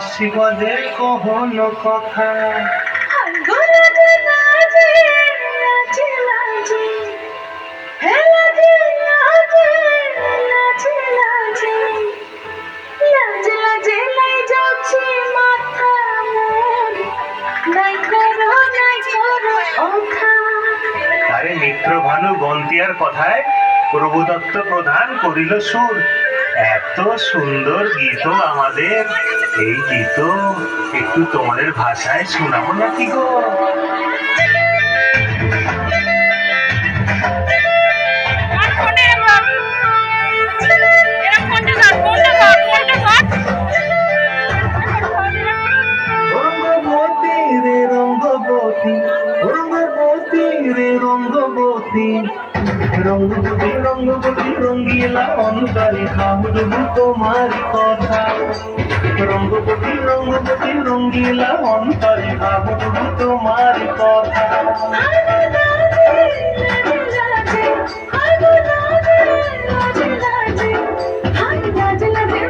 আসিব যে কহন কথা। আরে মিত্র ভানু বন্তিয়ার কথায় প্রভুদত্ত প্রধান করিল সুর। এত সুন্দর গীত আমাদের, এই গীত একটু তোমাদের ভাষায় শোনাবো নাকি গো? রঙ্গবতী রে রঙ্গবতী, রঙ্গবতী রে রঙ্গবতী, রঙ্গবতী রঙ্গবতী রঙ্গিলা অন্তরে ভাবুব তোমার কথা। রঙ্গবতী রঙ্গবতী রঙ্গিলা অন্তরে ভাবুব তোমার কথা।